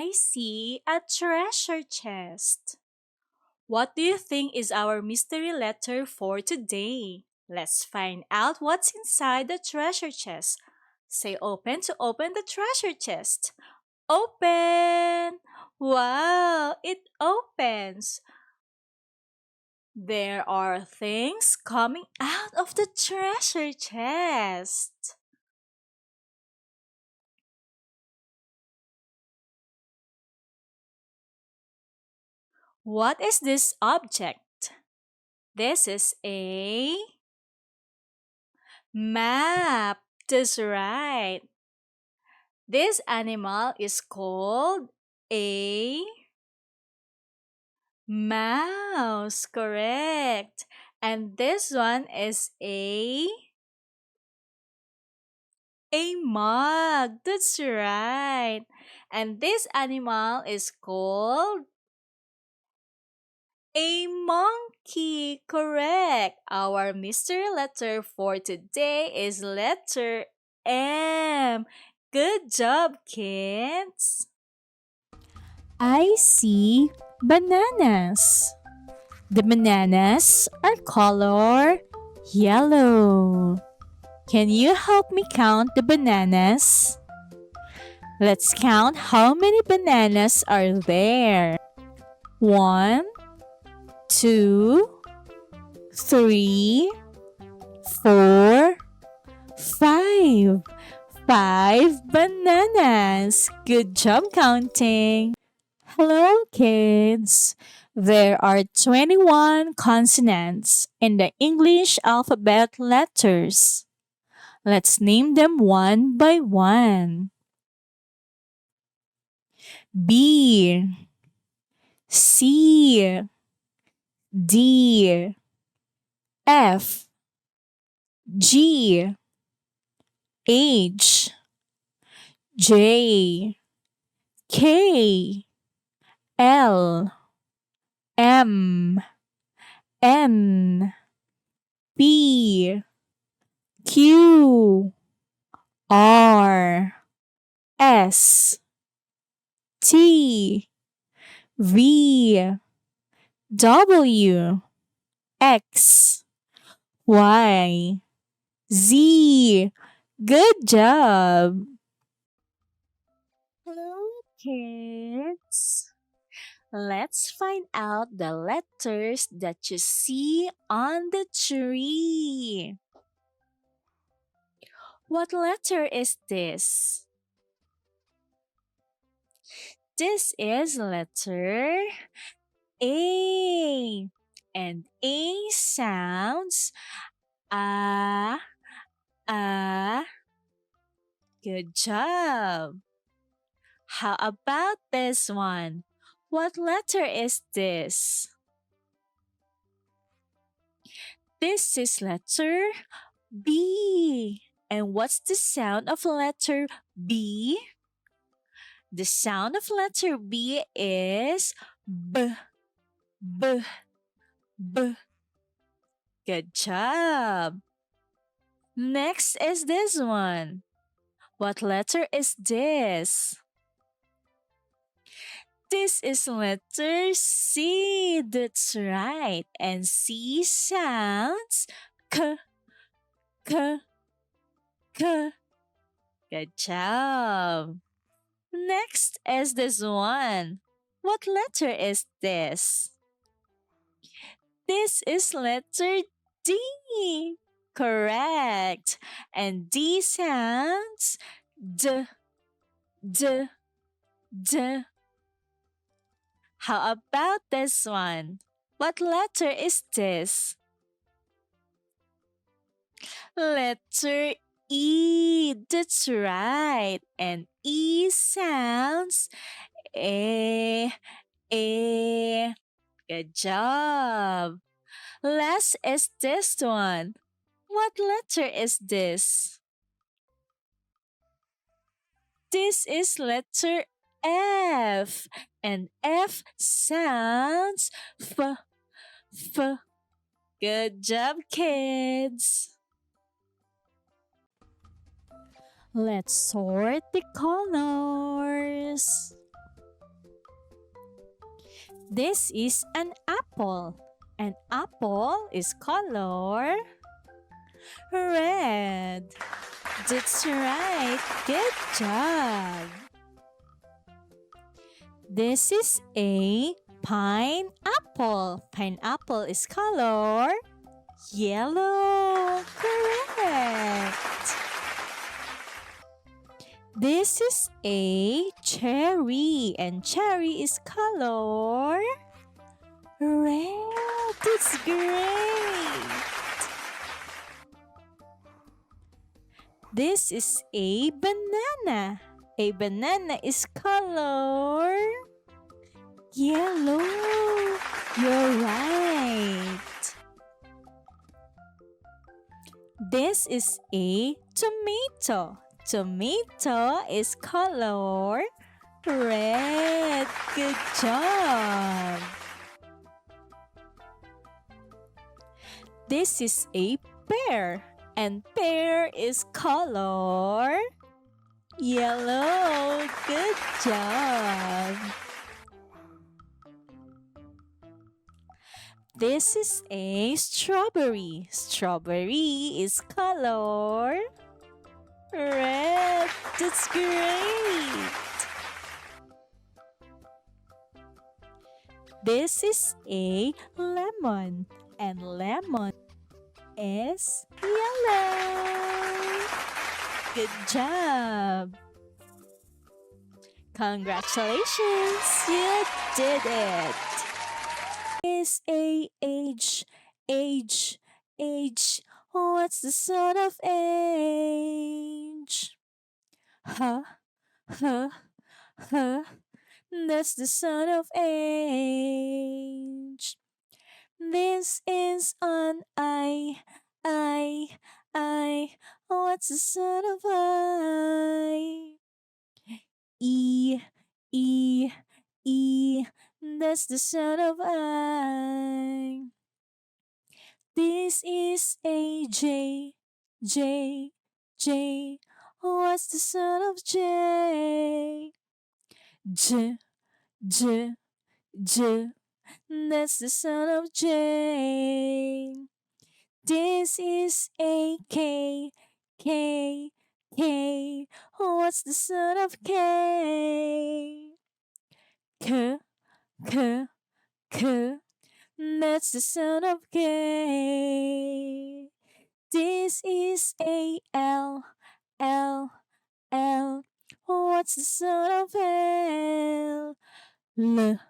I see a treasure chest. What do you think is our mystery letter for today? Let's find out what's inside the treasure chest. Say open to open the treasure chest. Open! Wow, it opens. There are things coming out of the treasure chest. What is this object? This is a map. That's right. This animal is called a mouse. Correct. And this one is a mug. That's right. And this animal is called a monkey. Correct. Our mystery letter for today is letter M. Good job, kids. I see bananas. The bananas are color yellow. Can you help me count the bananas? Let's count how many bananas are there. One, two, three, four, five. Five bananas. Good job counting. Hello, kids. There are 21 consonants in the English alphabet letters. Let's name them one by one. B, C, D, F, G, H, J, K, L, M, N, P, Q, R, S, T, V, W, X, Y, Z. Good job. Hello, kids. Let's find out the letters that you see on the tree. What letter is this? This is letter A. And A sounds ah. Good job. How about this one? What letter is this? This is letter B. And what's the sound of letter B? The sound of letter B is B, B, B. Good job. Next is this one. What letter is this? This is letter C. That's right. And C sounds K, K, K. Good job. Next is this one. What letter is this? This is letter D. Correct. And D sounds D, D, D. How about this one? What letter is this? Letter E. That's right. And E sounds eh. Good job. Last is this one. What letter is this? This is letter F. And F sounds F, F. Good job, kids. Let's sort the colors. This is an apple. An apple is color red. That's right. Good job. This is a pineapple. Pineapple is color yellow. Correct. This is a cherry, and cherry is color red. That's great. This is a banana. A banana is color yellow. You're right. This is a tomato. Tomato is color red. Good job. This is a pear, and pear is color yellow. Good job. This is a strawberry. Strawberry is color red. That's great. This is a lemon, and lemon is yellow. Good job. Congratulations, you did it. Is a age, age, age. What's the sound of age? Huh, huh, huh. That's the sound of age. This is an I. What's the sound of I? E, E, E. That's the sound of I. This is a J, J, J. What's the sound of J? J, J, J. That's the sound of J. This is a K, K, K. What's the sound of K? K, K, K. That's the sound of K. This is a L, L, L. What's the sound of L? L,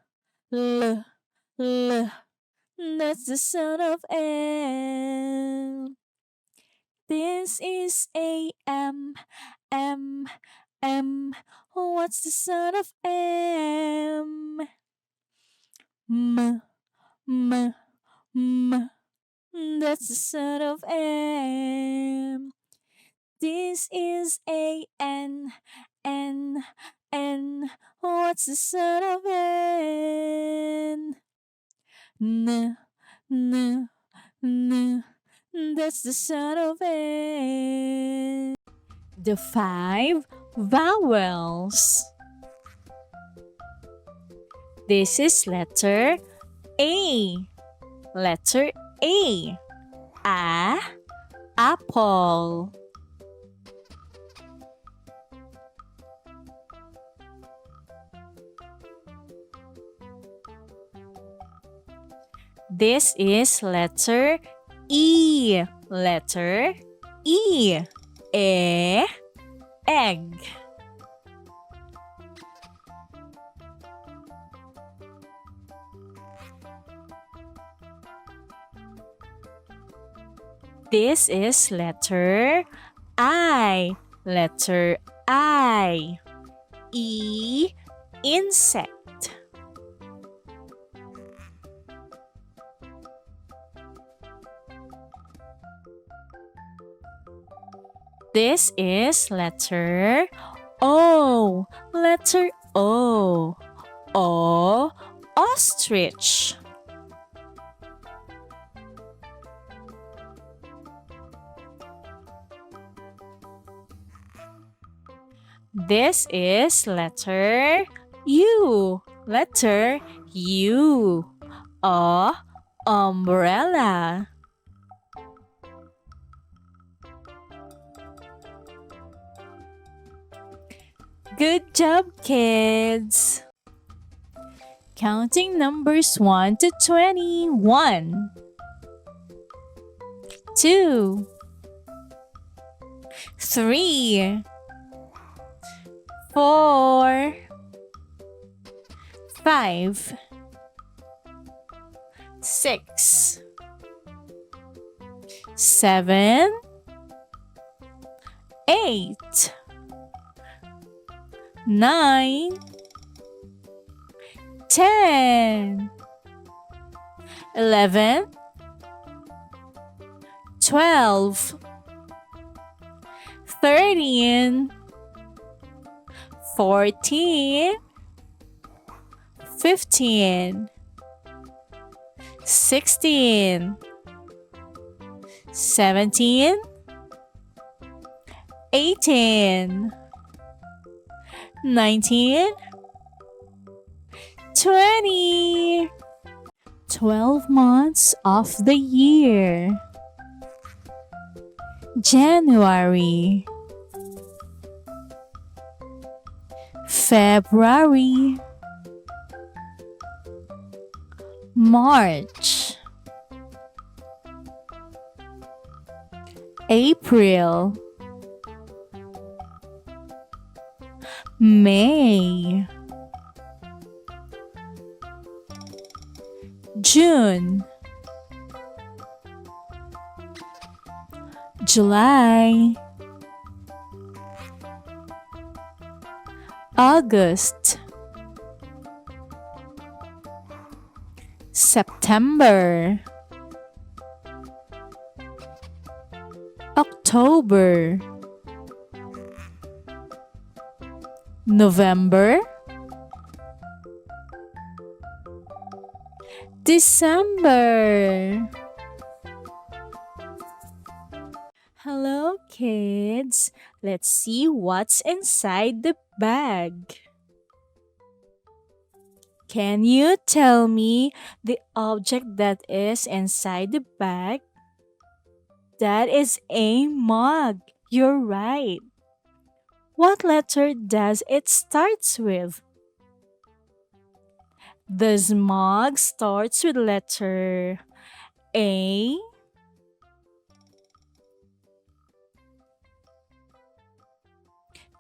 L, L. That's the sound of L. This is a M, M, M. What's the sound of M? M, M, M. That's the sound of M. This is a N, N, N. What's the sound of N? N, N, N. That's the sound of N. The 5 vowels. This is letter A. Letter A. Apple. This is letter E. Letter E. Egg. This is letter I. Letter I. Insect. This is letter O. Letter O. Ostrich. This is letter U. Letter U. Umbrella. Good job, kids! Counting numbers 1 to 20. 1, 2, 3, 4, 5, 6, 7, 8, 9, 10, 11, 12, 13, 14, 15, 16, 17, 18, 19, 20. 12 months of the year. January, February, March, April, May, June, July, August, September, October, November, December. Hello, kids. Let's see what's inside the bag. Can you tell me the object that is inside the bag? That is a mug. You're right. What letter does it starts with? This mug starts with letter A.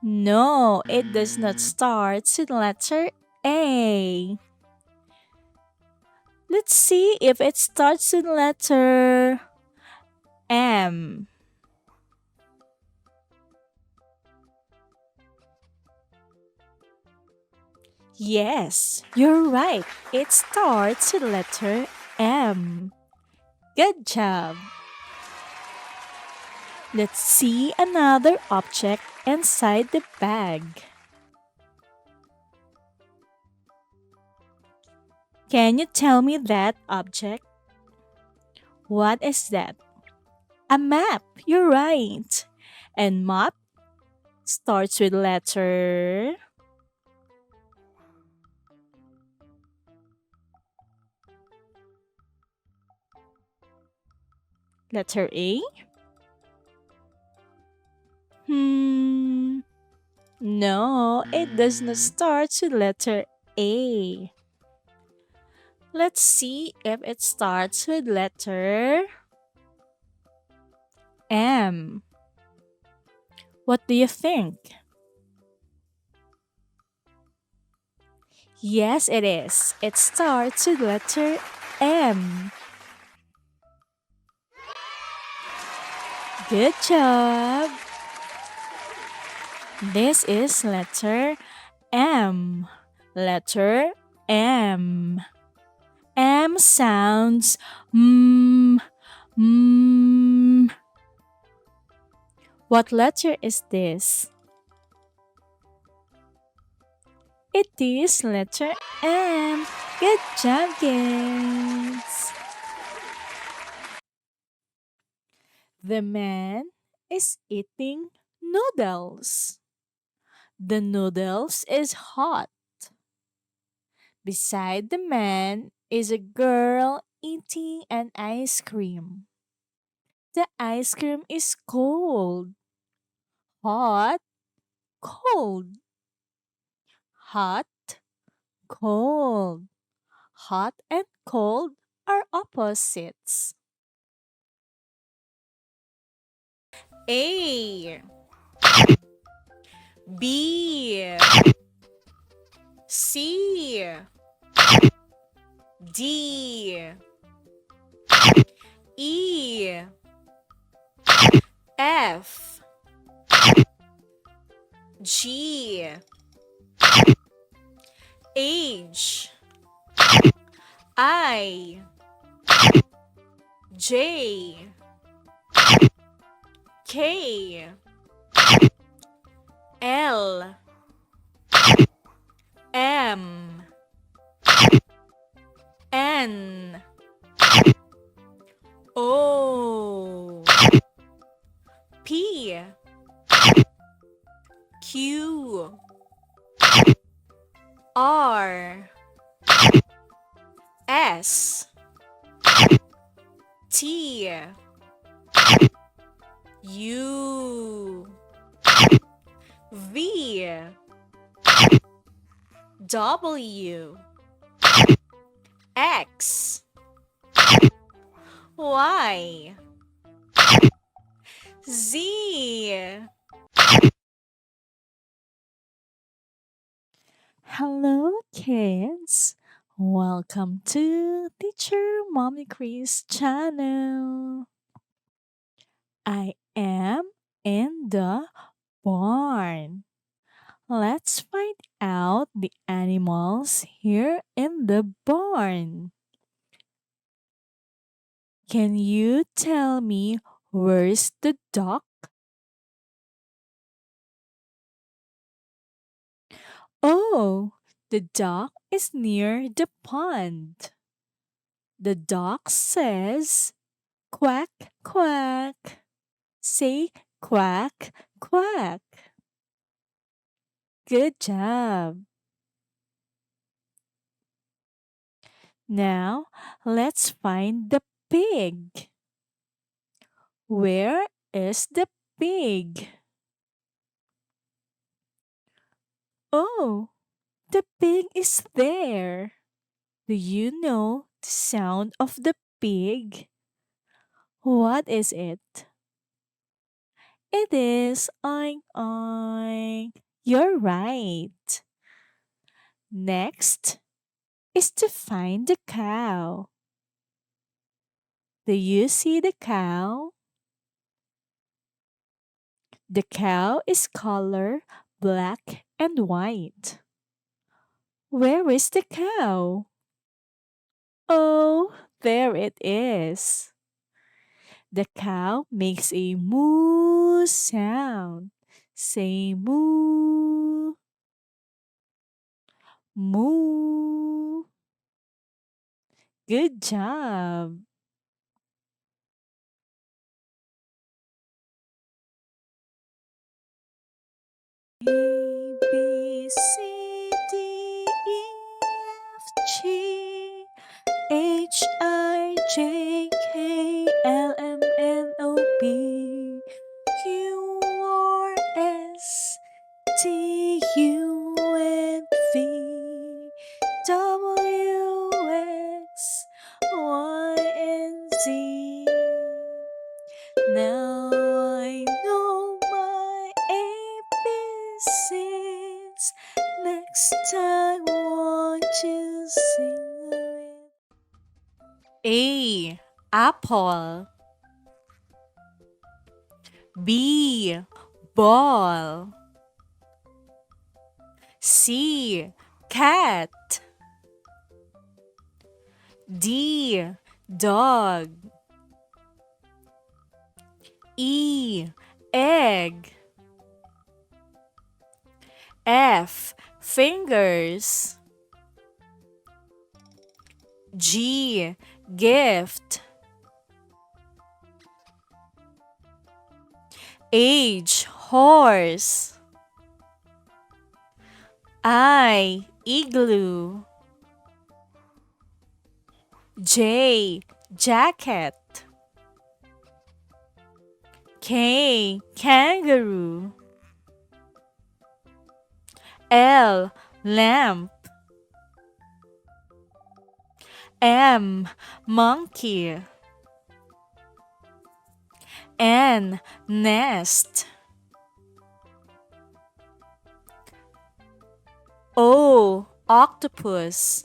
No, it does not start with letter A. Let's see if it starts with letter M. Yes, you're right. It starts with letter M. Good job. Let's see another object inside the bag. Can you tell me that object? What is that? A map. You're right. And map starts with letter A. No, it does not start with letter A. Let's see if it starts with letter M. What do you think? Yes, it is. It starts with letter M. Good job. This is letter M. Letter M. M sounds mm. What letter is this? It is letter M. Good job, kids. The man is eating noodles. The noodles is hot. Beside the man is a girl eating an ice cream. The ice cream is cold, hot, cold, hot, cold. Hot and cold are opposites. A, B, C, D, E, F, G, H, I, J, K, L, M, N, O, P, Q, R, S, T, U, V, W, X, Y, Z. Hello, kids. Welcome to Teacher Mommy Chris channel. I am in the barn. Let's find out the animals here in the barn. Can you tell me where's the duck? Oh, the duck is near the pond. The duck says, quack, quack. Say quack, quack. Good job. Now, let's find the pig. Where is the pig? Oh, the pig is there. Do you know the sound of the pig? What is it? It is oink oink. You're right. Next is to find the cow. Do you see the cow? The cow is color black and white. Where is the cow? Oh, there it is. The cow makes a moo sound. Say moo, moo. Good job. A, B, C, D, E, F, G, H, I, J, K, L, M, N, O, P, Q, R, S, T, U, and V, W, X, Y, and Z. Now I know my ABCs. Next time, won't you sing it? A. Apple. B. Ball. C. Cat. D. Dog. E. Egg. F. Fingers. G. Gift. H. Horse. I. Igloo. J. Jacket. K. Kangaroo. L. Lamp. M. Monkey. N. Nest. O. Octopus.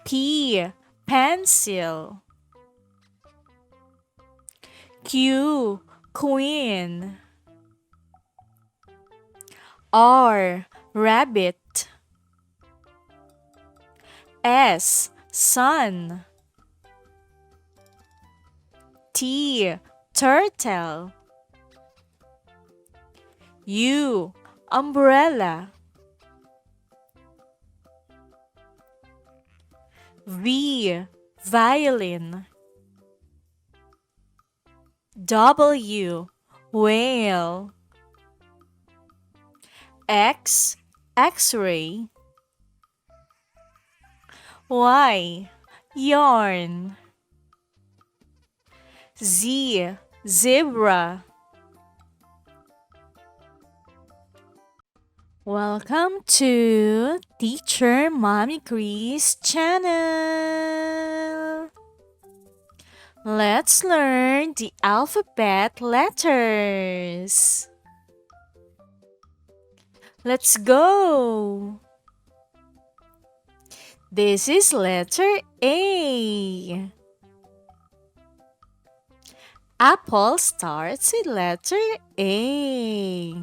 P. Pencil. Q. Queen. R. Rabbit. S. Sun. T. Turtle. U. Umbrella. V. Violin. W. Whale. X. X-ray. Y. Yarn. Z. Zebra. Welcome to Teacher Mommy Grease channel. Let's learn the alphabet letters. Let's go. This is letter A. Apple starts with letter A.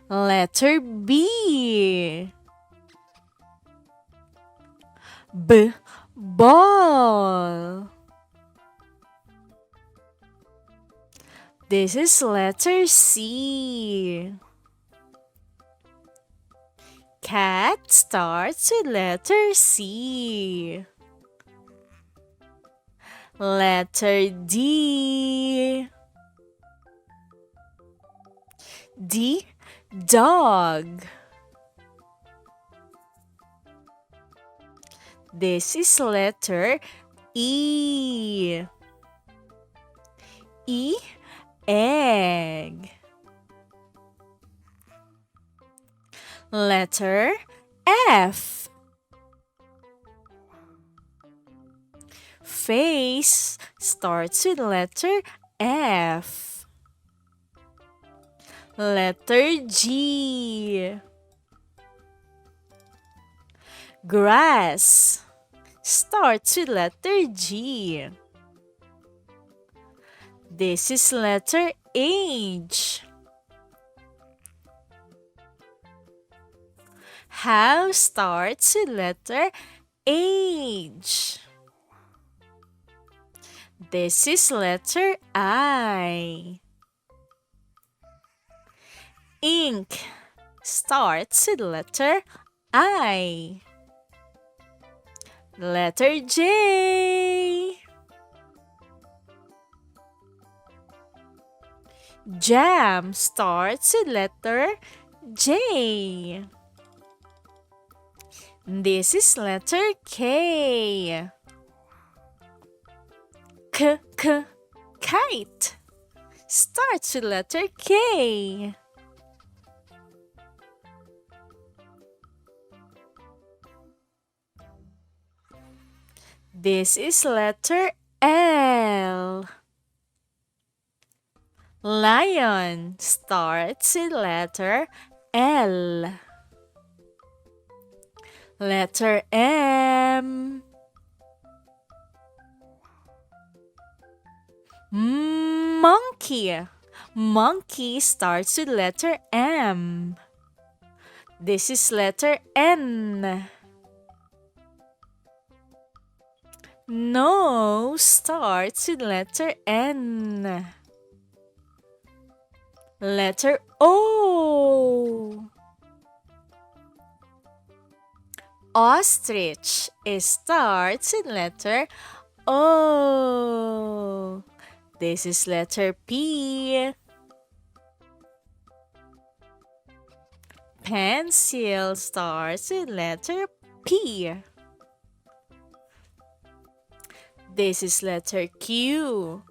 Letter B. Ball. This is letter C. Cat starts with letter C. Letter D. Dog. This is letter E. Egg. Letter F. Face starts with letter F. Letter G. Grass starts with letter G. This is letter H. House starts with letter H. This is letter I. Ink starts with letter I. Letter J. Jam starts with letter J. This is letter K. Kite starts with letter K. This is letter L. Lion starts with letter L. Letter M. Monkey starts with letter M. This is letter N. Nose starts with letter N. Letter O. Ostrich starts with letter O. This is letter P. Pencil starts with letter P. This is letter Q.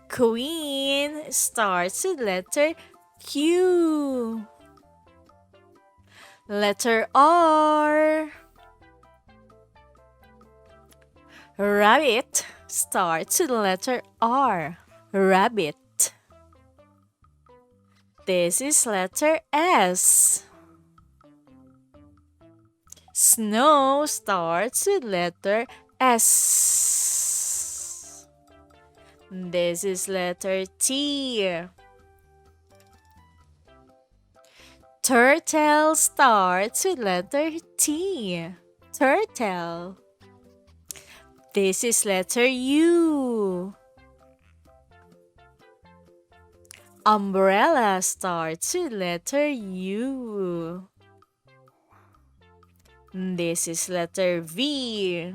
Queen starts with letter Q. Letter R. Rabbit starts with letter R. Rabbit. This is letter S. Snow starts with letter S. This is letter T. Turtle starts with letter T. Turtle. This is letter U. Umbrella starts with letter U. This is letter V.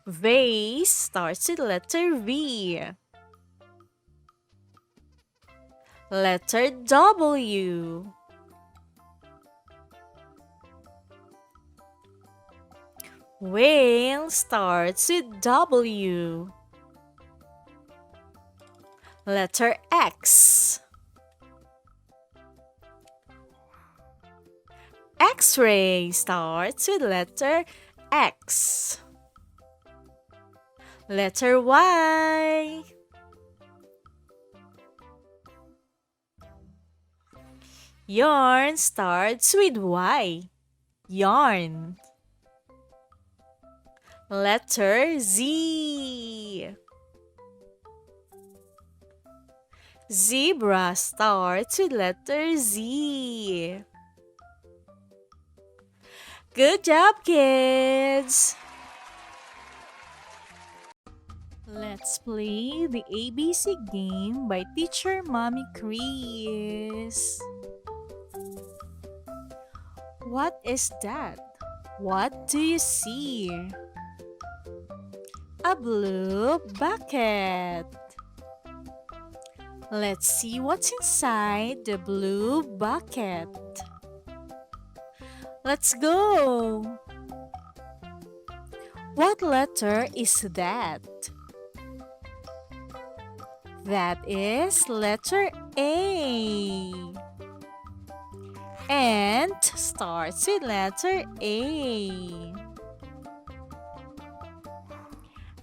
Vase starts with letter V. Letter W. Whale starts with W. Letter X. X-ray starts with letter X. Letter Y. Yarn starts with Y. Yarn. Letter Z. Zebra starts with letter Z. Good job, kids! Let's play the ABC game by Teacher Mommy Chris. What is that? What do you see? A blue bucket. Let's see what's inside the blue bucket. Let's go! What letter is that? That is letter A. Ant starts with letter A.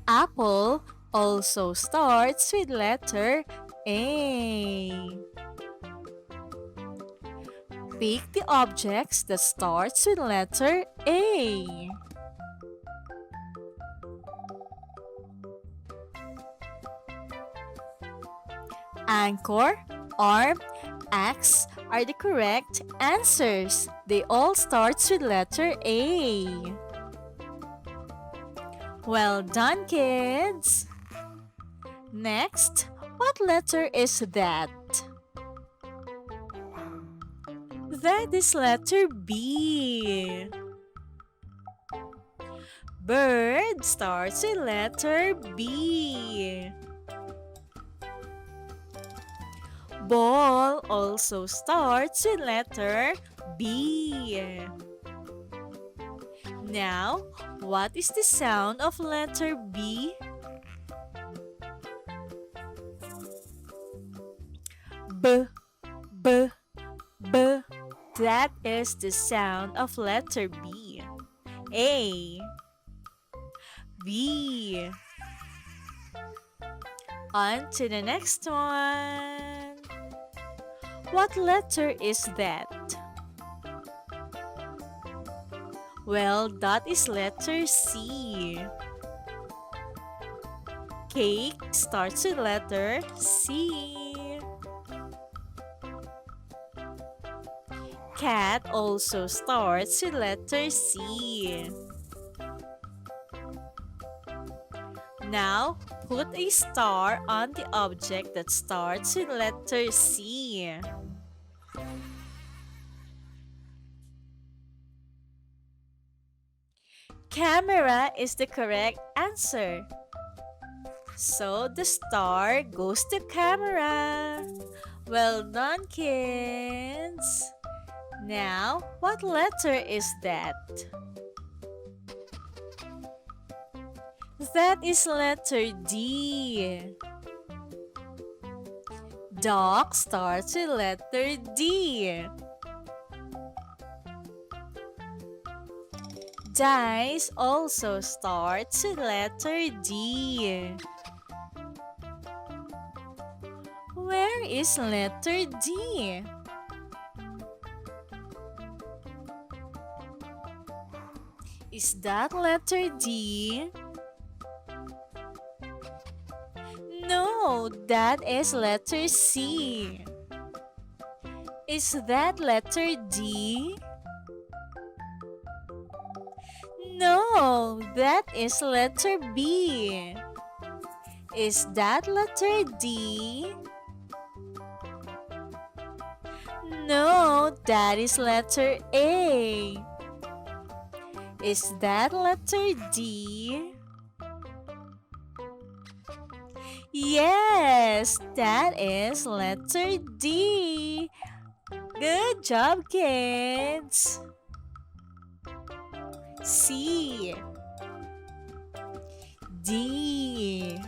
Apple also starts with letter A. Pick the objects that starts with letter A. Anchor, arm, axe are the correct answers. They all start with letter A. Well done, kids! Next, what letter is that? That is letter B. Bird starts with letter B. Ball also starts with letter B. Now, what is the sound of letter B? B, B, B. That is the sound of letter B. A, B. On to the next one. What letter is that? Well, that is letter C. Cake starts with letter C. Cat also starts with letter C. Now, put a star on the object that starts with letter C. Camera is the correct answer. So, the star goes to camera. Well done, kids! Now, what letter is that? That is letter D. Dog starts with letter D. Dice also starts with letter D. Where is letter D? Is that letter D? No, that is letter C. Is that letter D? No, that is letter B. Is that letter D? No, that is letter A. Is that letter D? Yes, that is letter D. Good job, kids. C. D.